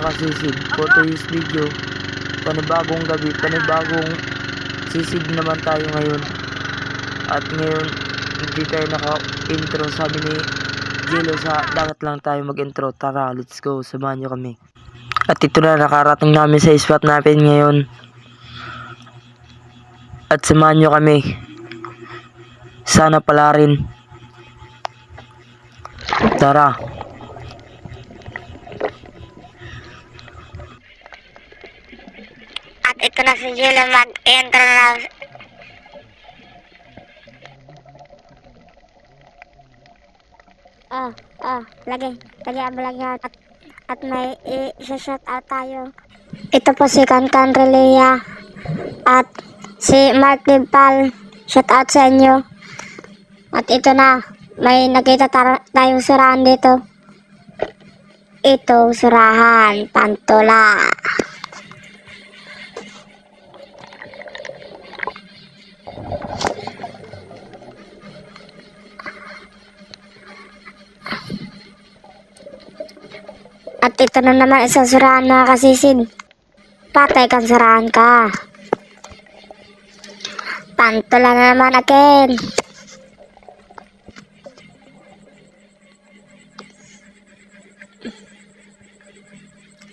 kasisid, for today's video, panibagong gabi, panibagong sisid naman tayo ngayon. At ngayon, hindi tayo naka-intro, sabi ni Jello sa dagat lang tayo mag-intro. Tara, let's go, samahan nyo kami. At ito na, nakarating namin sa spot natin ngayon. At samahan nyo kami. Sana pala rin. Tara. At ito na si Jello, mag-enter na. Lagi abalagyan at may i-shout out tayo. Ito po si Kankan Relea at si Mark Limpal, shout out sa inyo. At ito na, may nakita tayong surahan dito. Ito, surahan, Pantola. At ito na naman isang surahan, mga kasisid. Patay kang surahan ka. Pantola na naman akin.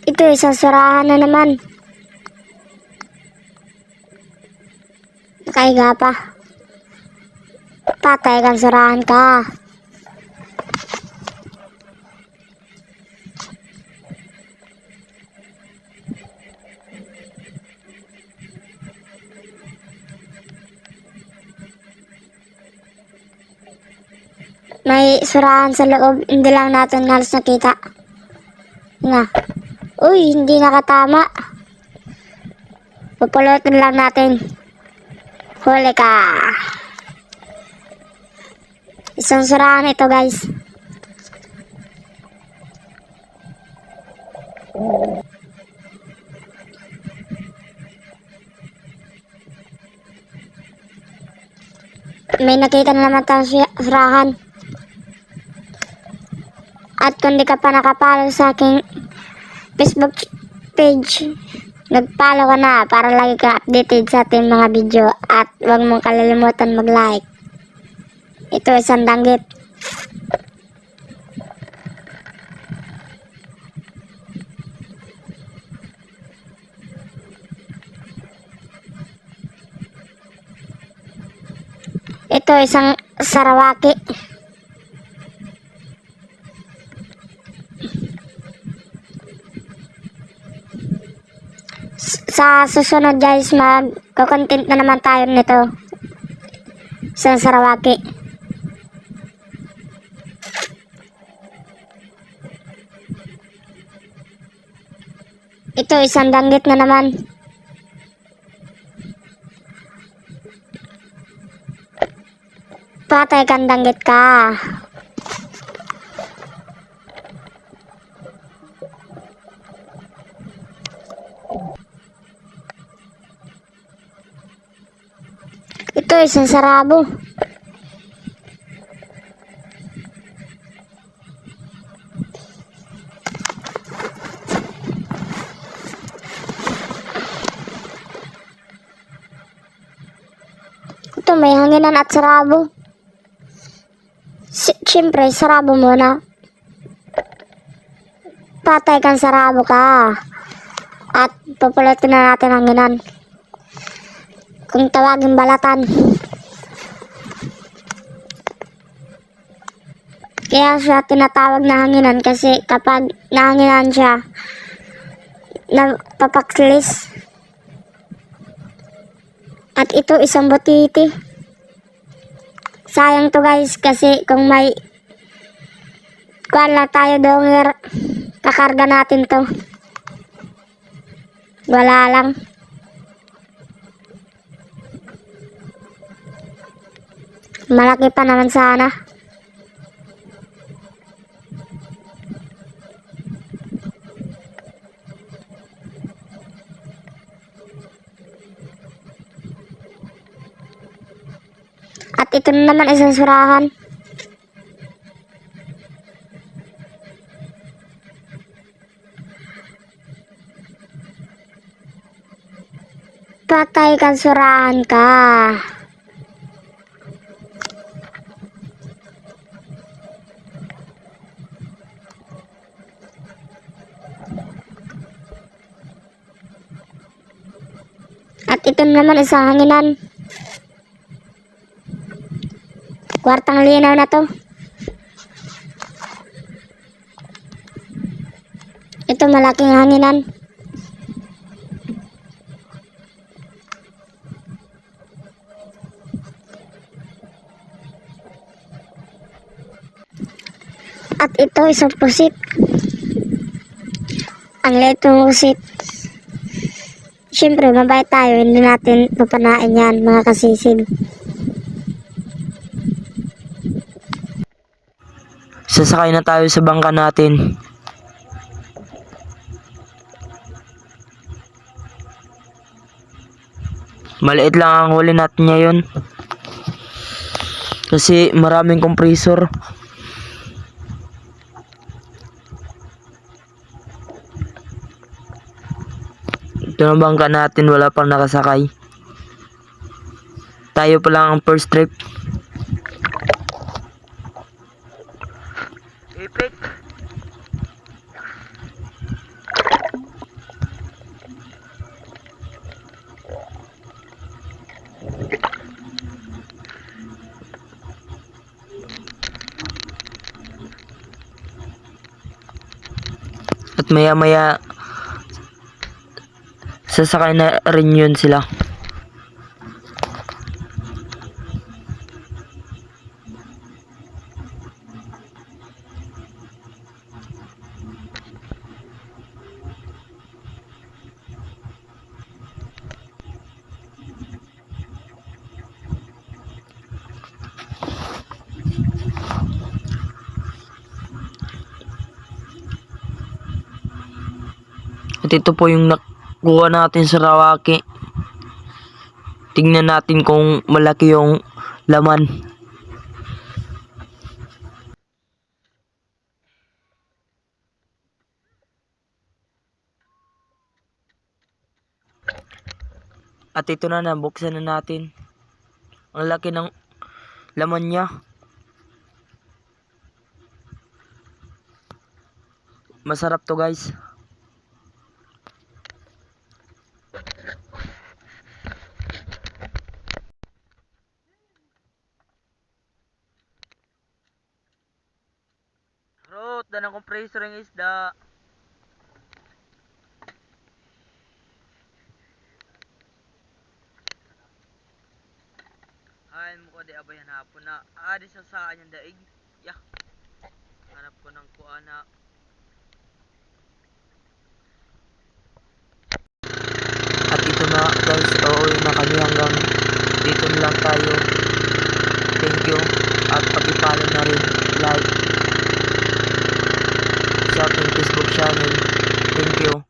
Ito isang surahan na naman. Nakaiga pa. Patay kang surahan ka. May surahan sa loob, hindi lang natin halos nakita. Nga. Uy, hindi nakatama. Pupulutin lang natin. Huli ka. Isang surahan ito, guys. May nakita na naman tayong surahan. At kung di ka pa nakapalo sa aking Facebook page, nag-follow ka na para lagi ka updated sa ating mga video. At huwag mong kalilimutan mag-like. Ito isang danggit. Ito isang sarawaki. Sa susunod, guys, mag-content na naman tayo nito sa sarawaki. Ito isang danggit na naman. Patay kang danggit ka. Ito isang sarabo. Ito may hanginan at sarabo. Siyempre, sarabo muna. Patay kang sarabo ka. At pupulutin na natin hanginan. Kung tawagin balatan. Kaya siya tinatawag na hanginan kasi kapag nahanginan siya, napapaklis. At ito isang butiti. Sayang to, guys, kasi kung may kuwan lang tayo donger, kakarga natin to. Wala lang. Malaki pa naman sana. At ito na naman isang surahan. patay kan surahan ka. At ito naman isang hanginan. Kwartang linaw na to. Ito malaking hanginan. At ito isang pusit. Ang liit ng pusit. Siyempre, mabait tayo. Hindi natin papanain yan, mga kasisid. Sasakay na tayo sa bangka natin. Maliit lang ang huli natin ngayon. Kasi maraming compressor. Ito na bangka natin, wala pang nakasakay. Tayo pa lang ang first trip. Epic. At maya maya sasakay na rin yun sila. At ito po yung nakuha natin sa Rawaki. Tingnan natin kung malaki yung laman. At ito na, nabuksan na natin. Ang laki ng laman niya. Masarap to, guys. Rot, danang compressor ng isda. Hain mo ko di abayan hapon na adi sa saan yung daig. Yah. Hanap ko ng kuana. At ito na, guys, uuwi na kami hanggang dito na lang tayo. Thank you. At pag-follow na rin, like sa ating Facebook channel. Thank you.